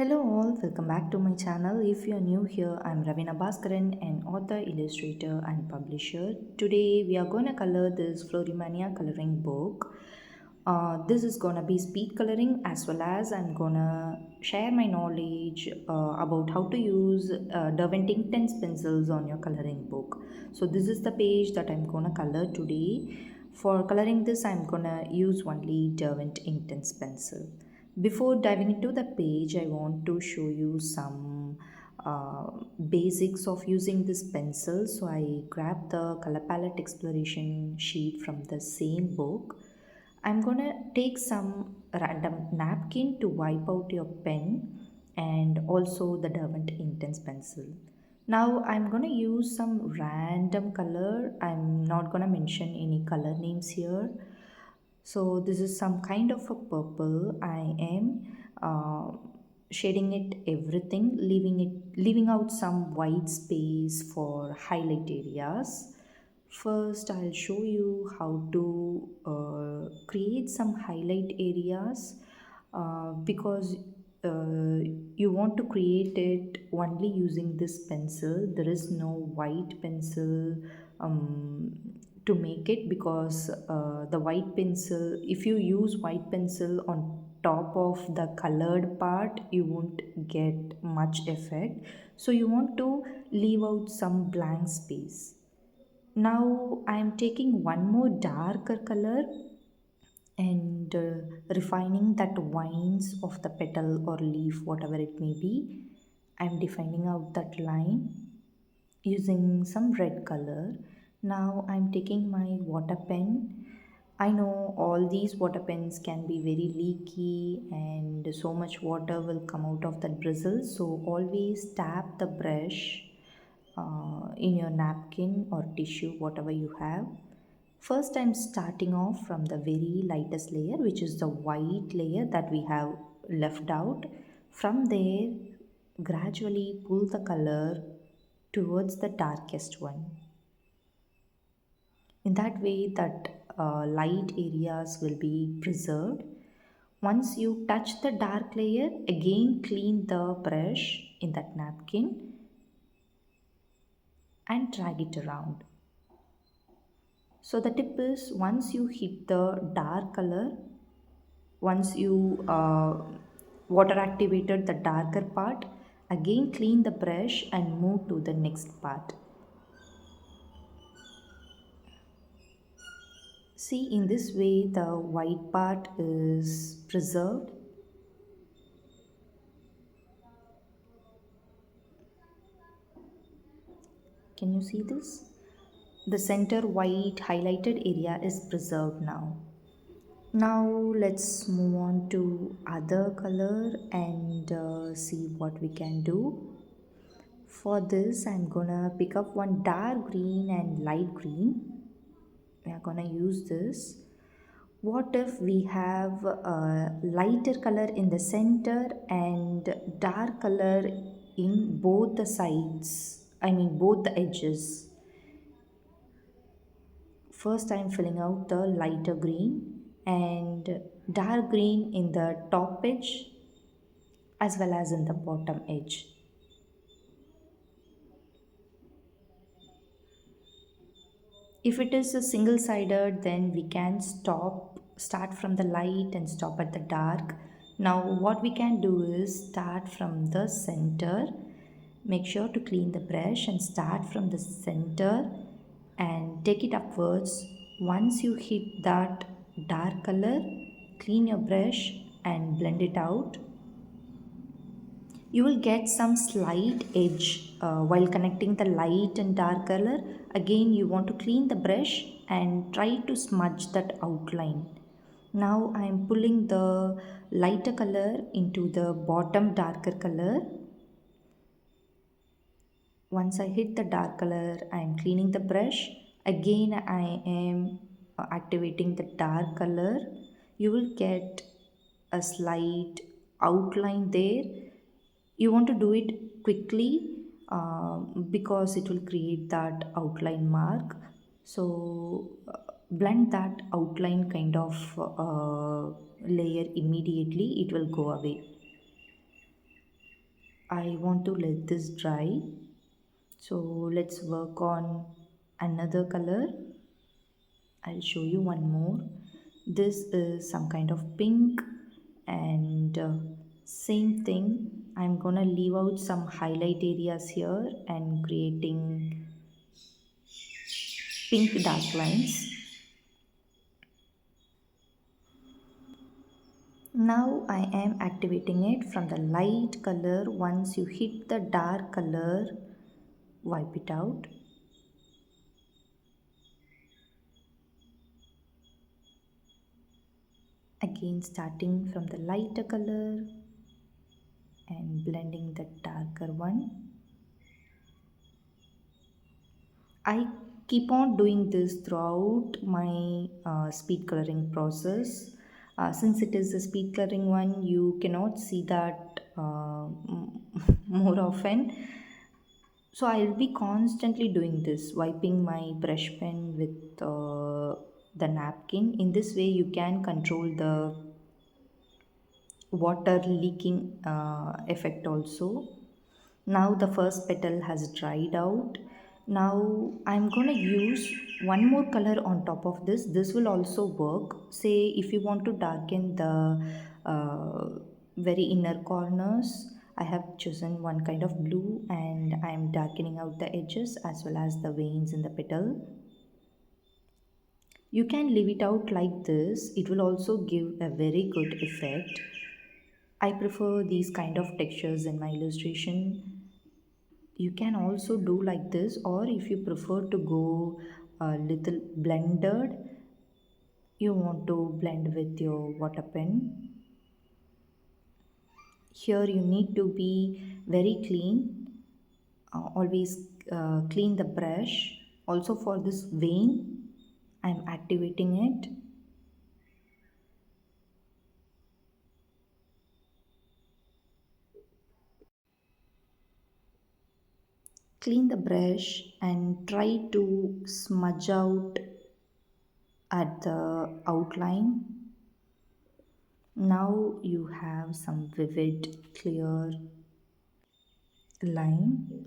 Hello all, welcome back to my channel. If you are new here, I'm Ravina Bhaskaran, an author, illustrator and publisher. Today we are going to color this Florimania coloring book. This is going to be speed coloring as well as I'm going to share my knowledge about how to use Derwent Inktense pencils on your coloring book. So this is the page that I'm going to color today. For coloring this, I'm going to use only Derwent Inktense pencil. Before diving into the page, I want to show you some basics of using this pencil. So I grabbed the color palette exploration sheet from the same book. I'm gonna take some random napkin to wipe out your pen and also the Derwent Inktense pencil. Now I'm gonna use some random color. I'm not gonna mention any color names here. So this is some kind of a purple. I am shading it everything, leaving out some white space for highlight areas. First, I'll show you how to create some highlight areas because you want to create it only using this pencil. There is no white pencil to make it because the white pencil, if you use white pencil on top of the colored part, you won't get much effect. So you want to leave out some blank space. Now I am taking one more darker color and refining that vines of the petal or leaf, whatever it may be. I am defining out that line using some red color. Now I'm taking my water pen. I know all these water pens can be very leaky and so much water will come out of that bristle. So always tap the brush in your napkin or tissue, whatever you have. First, I'm starting off from the very lightest layer, which is the white layer that we have left out. From there, gradually pull the color towards the darkest one. In that way, that light areas will be preserved. Once you touch the dark layer, again clean the brush in that napkin and drag it around. So the tip is, once you hit the dark color, once you water activated the darker part, again clean the brush and move to the next part. See, in this way the white part is preserved. Can you see this? The center white highlighted area is preserved now. Now let's move on to other color and see what we can do. For this, I'm gonna pick up one dark green and light green. We are gonna use this. What if we have a lighter color in the center and dark color in both the sides? I mean, both the edges. First, I'm filling out the lighter green and dark green in the top edge as well as in the bottom edge. If it is a single sided, then we can start from the light and stop at the dark. Now what we can do is start from the center. Make sure to clean the brush and start from the center and take it upwards. Once you hit that dark color, clean your brush and blend it out. You will get some slight edge while connecting the light and dark color. Again, you want to clean the brush and try to smudge that outline. Now I am pulling the lighter color into the bottom darker color. Once I hit the dark color, I am cleaning the brush. Again, I am activating the dark color. You will get a slight outline there. You want to do it quickly because it will create that outline mark. So blend that outline kind of layer immediately, it will go away. I want to let this dry. So let's work on another color. I'll show you one more. This is some kind of pink, and same thing. I'm gonna leave out some highlight areas here and creating pink dark lines. Now I am activating it from the light color. Once you hit the dark color, wipe it out. Again, starting from the lighter color and blending the darker one. I keep on doing this throughout my speed coloring process. Since it is a speed coloring one, you cannot see that more often. So I'll be constantly doing this, wiping my brush pen with the napkin. In this way, you can control the water leaking effect also. Now the first petal has dried out. Now I'm going to use one more color on top of this. This will also work. Say if you want to darken the very inner corners, I have chosen one kind of blue and I'm darkening out the edges as well as the veins in the petal. You can leave it out like this, it will also give a very good effect. I prefer these kind of textures in my illustration. You can also do like this, or if you prefer to go a little blended, you want to blend with your water pen. Here you need to be very clean. Always clean the brush. Also for this vein, I'm activating it. Clean the brush and try to smudge out at the outline. Now you have some vivid, clear line.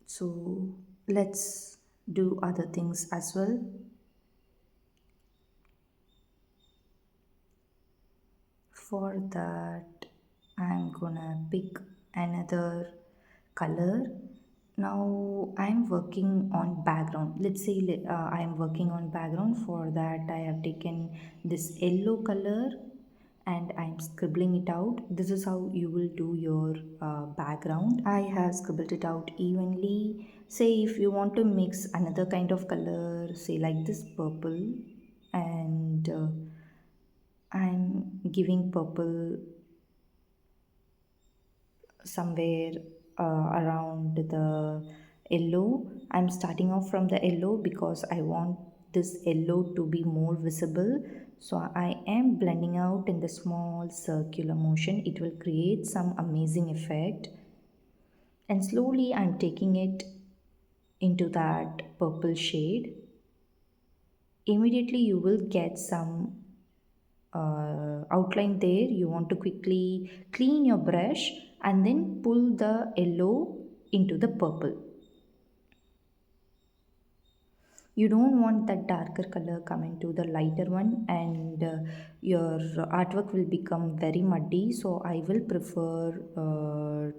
So let's do other things as well. For that, I'm gonna pick another color. Now I'm working on background. Let's say I'm working on background. For that, I have taken this yellow color and I'm scribbling it out. This is how you will do your background. I have scribbled it out evenly. Say if you want to mix another kind of color, say like this purple, and I'm giving purple somewhere around the yellow. I'm starting off from the yellow because I want this yellow to be more visible. So I am blending out in the small circular motion. It will create some amazing effect. And slowly I'm taking it into that purple shade. Immediately you will get some outline there. You want to quickly clean your brush and then pull the yellow into the purple. You don't want that darker color coming to the lighter one, and your artwork will become very muddy. So I will prefer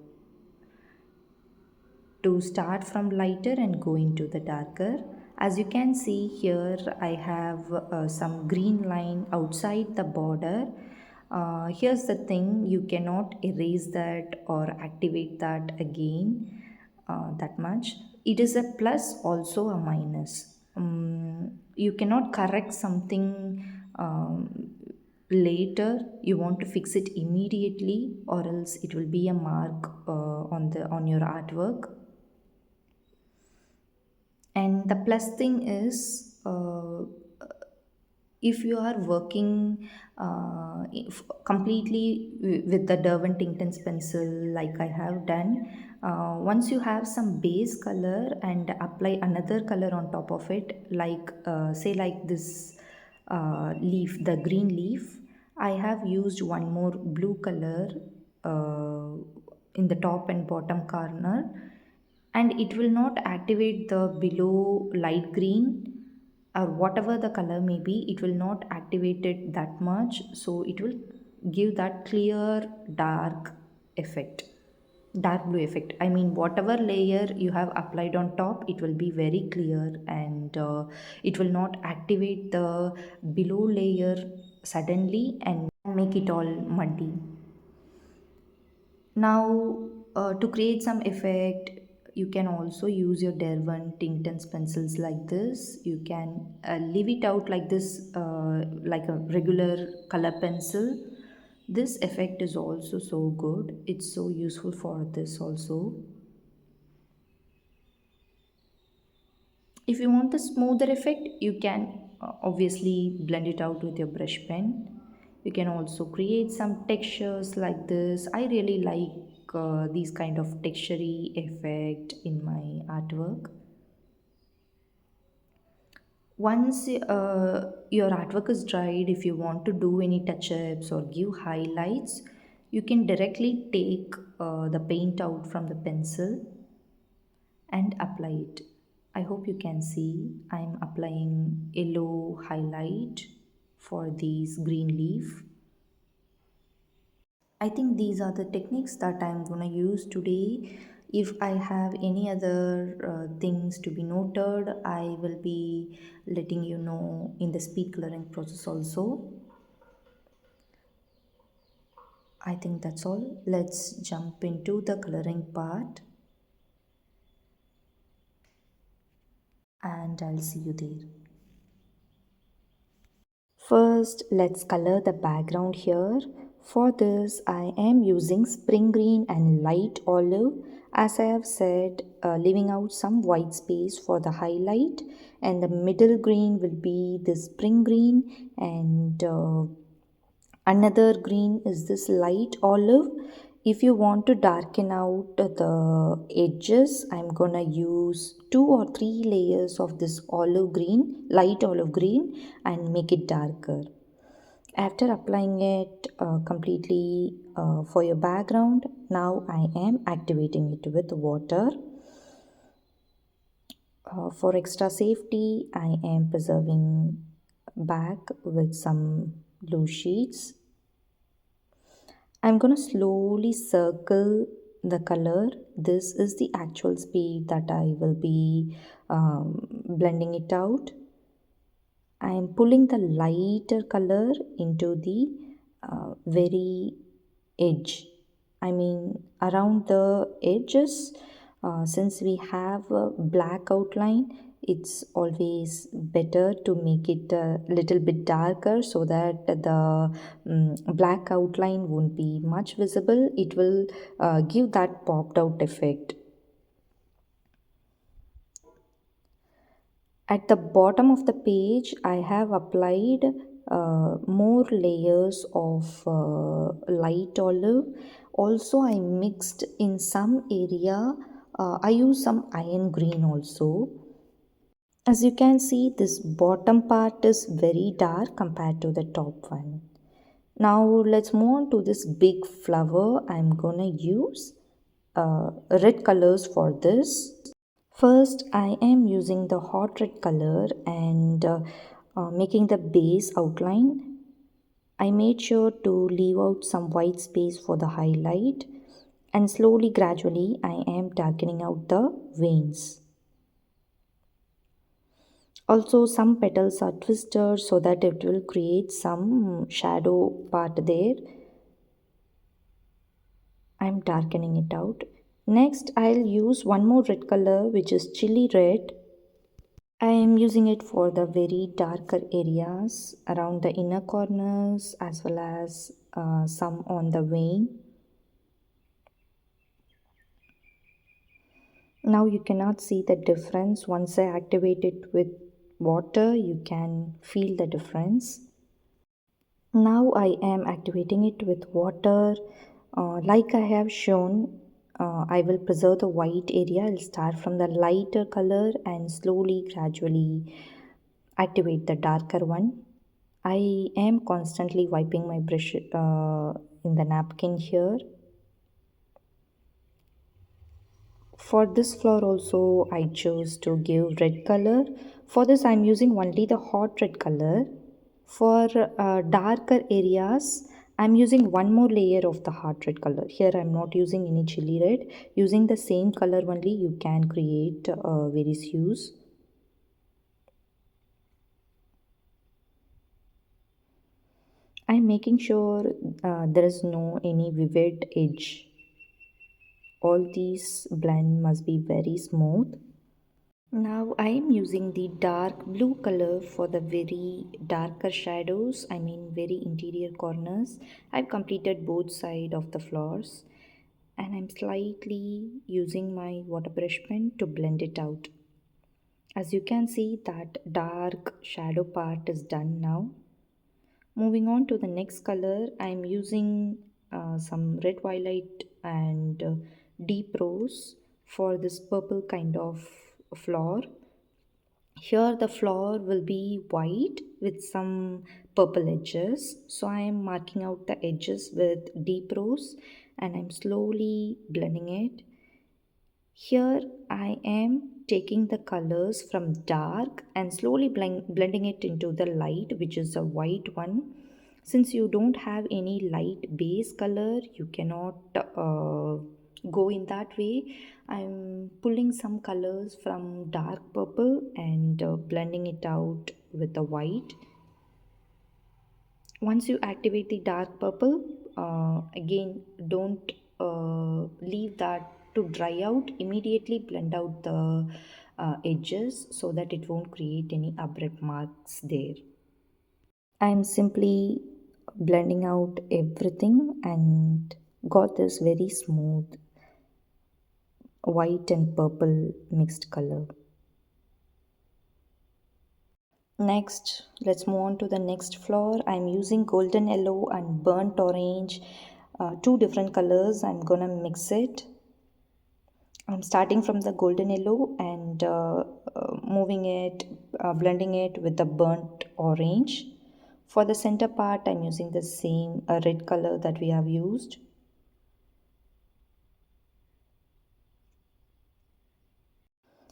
to start from lighter and go into the darker. As you can see here, I have some green line outside the border. Here's the thing, you cannot erase that or activate that again that much. It is a plus, also a minus. You cannot correct something later. You want to fix it immediately, or else it will be a mark on your artwork. And the plus thing is, if you are working completely with the Derwent Inktense pencil like I have done, once you have some base color and apply another color on top of it, like say like this leaf, the green leaf, I have used one more blue color uh, in the top and bottom corner, and it will not activate the below light green or whatever the color may be. It will not activate it that much, so it will give that clear dark effect, dark blue effect. I mean, whatever layer you have applied on top, it will be very clear, and it will not activate the below layer suddenly and make it all muddy. Now, to create some effect, you can also use your Derwent Inktense pencils like this. You can leave it out like this, like a regular color pencil. This effect is also so good. It's so useful for this also. If you want the smoother effect, you can obviously blend it out with your brush pen. You can also create some textures like this. I really like these kind of textury effect in my artwork. Once your artwork is dried, if you want to do any touch-ups or give highlights, you can directly take the paint out from the pencil and apply it. I hope you can see I'm applying yellow highlight for this green leaf. I think these are the techniques that I'm gonna use today. If I have any other things to be noted, I will be letting you know in the speed coloring process also. I think that's all. Let's jump into the coloring part, and I'll see you there. First, let's color the background here. For this, I am using spring green and light olive. As I have said, leaving out some white space for the highlight, and the middle green will be the spring green, and another green is this light olive. If you want to darken out the edges, I'm gonna use 2 or 3 layers of this olive green, light olive green, and make it darker. After applying it completely for your background, now I am activating it with water. For extra safety, I am preserving back with some glue sheets. I'm going to slowly circle the color. This is the actual speed that I will be blending it out. I am pulling the lighter color into the very edge. I mean, around the edges, since we have a black outline, it's always better to make it a little bit darker so that the black outline won't be much visible. It will give that popped out effect. At the bottom of the page, I have applied more layers of light olive. Also, I mixed in some area, I use some iron green also. As you can see, this bottom part is very dark compared to the top one. Now let's move on to this big flower. I'm gonna use red colors for this. First, I am using the hot red color and making the base outline. I made sure to leave out some white space for the highlight, and slowly, gradually, I am darkening out the veins. Also, some petals are twisted so that it will create some shadow part there. I'm darkening it out. Next, I'll use one more red color, which is chili red. I am using it for the very darker areas around the inner corners as well as some on the vein. Now you cannot see the difference. Once I activate it with water, you can feel the difference. Now I am activating it with water. Like I have shown, I will preserve the white area. I'll start from the lighter color and slowly, gradually activate the darker one. I am constantly wiping my brush in the napkin here. For this flower also I chose to give red color. For this I'm using only the hot red color. For darker areas I'm using one more layer of the hot red color. Here I'm not using any chili red. Using the same color only you can create various hues. I'm making sure there is no any vivid edge. All these blend must be very smooth. Now I am using the dark blue color for the very darker shadows, I mean very interior corners. I've completed both side of the flowers and I'm slightly using my water brush pen to blend it out. As you can see that dark shadow part is done now. Moving on to the next color, I'm using some red violet and deep rose for this purple kind of flower. Here the flower will be white with some purple edges. So I am marking out the edges with deep rose and I'm slowly blending it. Here I am taking the colors from dark and slowly blending it into the light, which is a white one. Since you don't have any light base color, you cannot go in that way. I'm pulling some colors from dark purple and blending it out with the white. Once you activate the dark purple, again don't leave that to dry out. Immediately blend out the edges so that it won't create any abrupt marks there. I'm simply blending out everything and got this very smooth white and purple mixed color. Next, let's move on to the next flower. I'm using golden yellow and burnt orange, two different colors. I'm gonna mix it. I'm starting from the golden yellow and moving it, blending it with the burnt orange. For the center part, I'm using the same red color that we have used.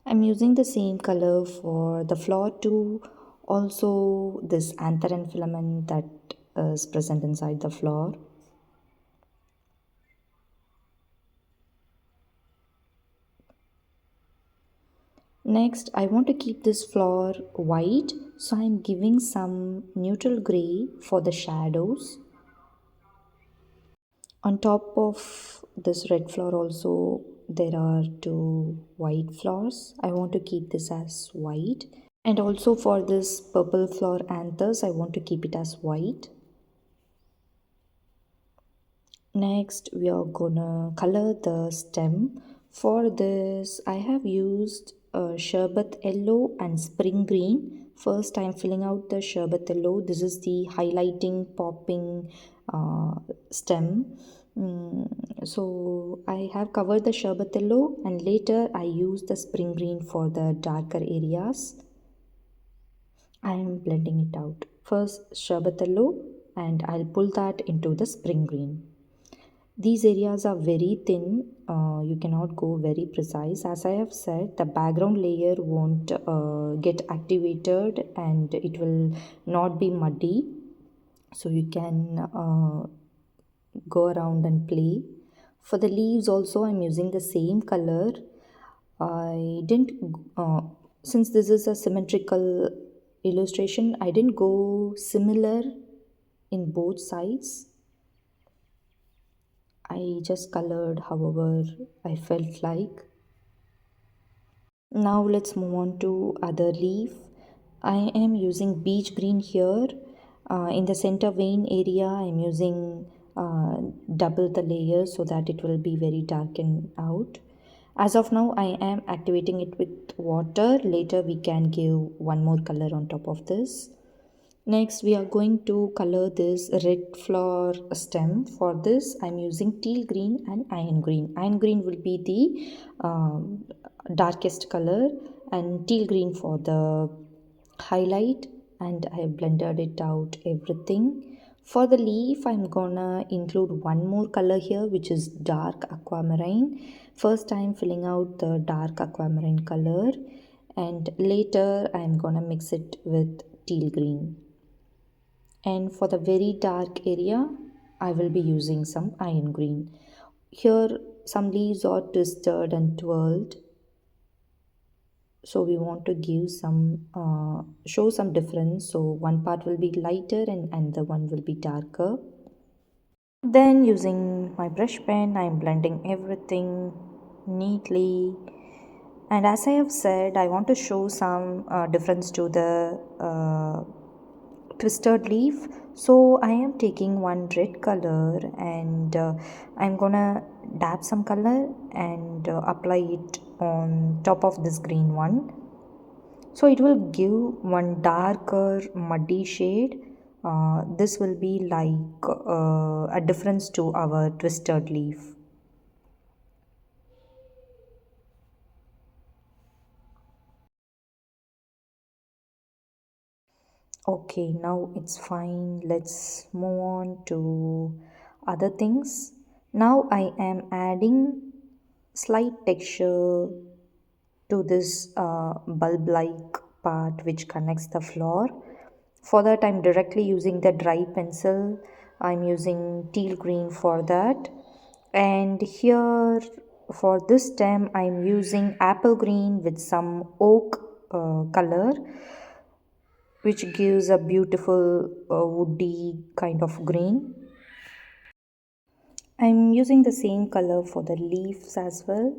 I'm using the same color for the flower too. Also, this anther filament that is present inside the flower. Next, I want to keep this flower white, so I'm giving some neutral gray for the shadows. On top of this red flower also, there are two white flowers. I want to keep this as white. And also for this purple flower anthers, I want to keep it as white. Next, we are gonna color the stem. For this, I have used sherbet yellow and spring green. First, I'm filling out the sherbet yellow. This is the highlighting, popping stem. So I have covered the sherbet yellow, and later I use the spring green for the darker areas. I am blending it out. First, sherbet yellow, and I'll pull that into the spring green. These areas are very thin, you cannot go very precise. As I have said, the background layer won't get activated and it will not be muddy. So you can go around and play. For the leaves also I'm using the same color. I didn't, since this is a symmetrical illustration, I didn't go similar in both sides. I just colored however I felt like. Now let's move on to other leaf. I am using beach green here. In the center vein area, I'm using double the layer so that it will be very darkened out. As of now, I am activating it with water. Later, we can give one more color on top of this. Next, we are going to color this red flower stem. For this, I'm using teal green and iron green. Iron green will be the darkest color and teal green for the highlight, and I have blended it out everything. For the leaf, I'm gonna include one more color here, which is dark aquamarine. First, I'm filling out the dark aquamarine color, and later, I'm gonna mix it with teal green. And for the very dark area, I will be using some iron green. Here, some leaves are twisted and twirled, so we want to give some show some difference. So one part will be lighter and another one will be darker. Then using my brush pen, I'm blending everything neatly. And as I have said, I want to show some difference to the twisted leaf. So I am taking one red color and I'm gonna dab some color and apply it on top of this green one. So it will give one darker muddy shade. This will be like a difference to our twisted leaf. Okay, now it's fine. Let's move on to other things. Now I am adding slight texture to this bulb like part which connects the floor. For that, I'm directly using the dry pencil. I'm using teal green for that. And here for this stem, I'm using apple green with some oak color, which gives a beautiful woody kind of green. I'm using the same color for the leaves as well.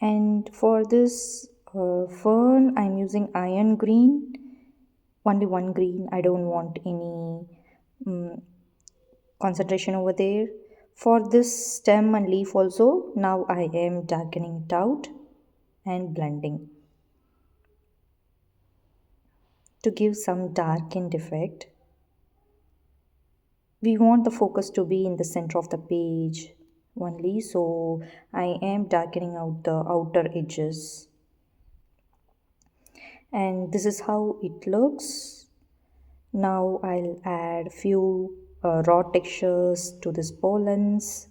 And for this fern, I'm using iron green, only one green. I don't want any concentration over there. For this stem and leaf also, now I am darkening it out and blending to give some darkened effect. We want the focus to be in the center of the page only, so I am darkening out the outer edges. And this is how it looks. Now I'll add few raw textures to this pollens.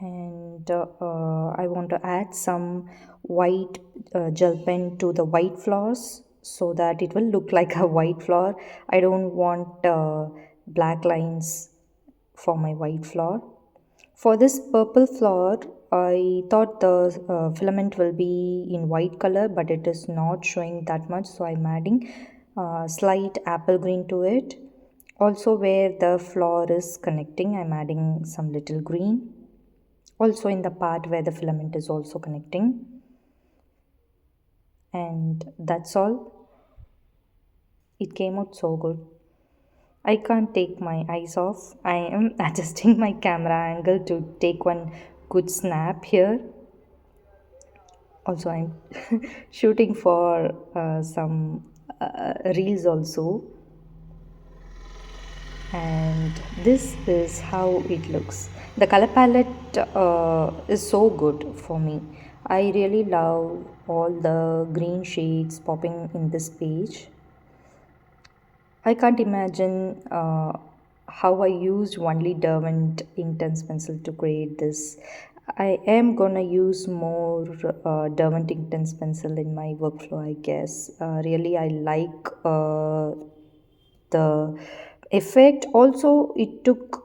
And I want to add some white gel pen to the white flowers so that it will look like a white flower. I don't want black lines for my white flower. For this purple flower, I thought the filament will be in white color, but it is not showing that much, so I'm adding slight apple green to it. Also, where the flower is connecting, I'm adding some little green. Also in the part where the filament is also connecting. And that's all. It came out so good. I can't take my eyes off. I am adjusting my camera angle to take one good snap here. Also, I'm shooting for some reels also. And this is how it looks. The color palette is so good for me. I really love all the green shades popping in this page. I can't imagine how I used only Derwent Inktense pencil to create this. I am gonna use more Derwent Inktense pencil in my workflow, I guess. Really, I like the effect. Also, it took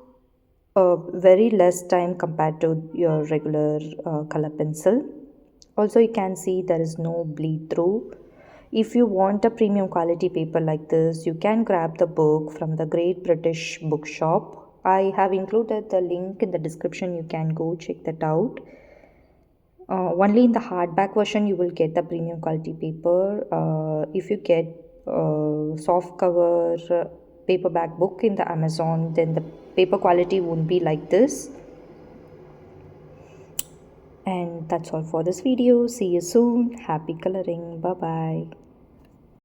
very less time compared to your regular color pencil. Also, you can see there is no bleed through. If you want a premium quality paper like this, you can grab the book from the Great British Bookshop. I have included the link in the description. You can go check that out. Only in the hardback version you will get the premium quality paper. If you get soft cover paperback book in the Amazon, then the paper quality won't be like this. And that's all for this video. See you soon. Happy coloring. Bye bye.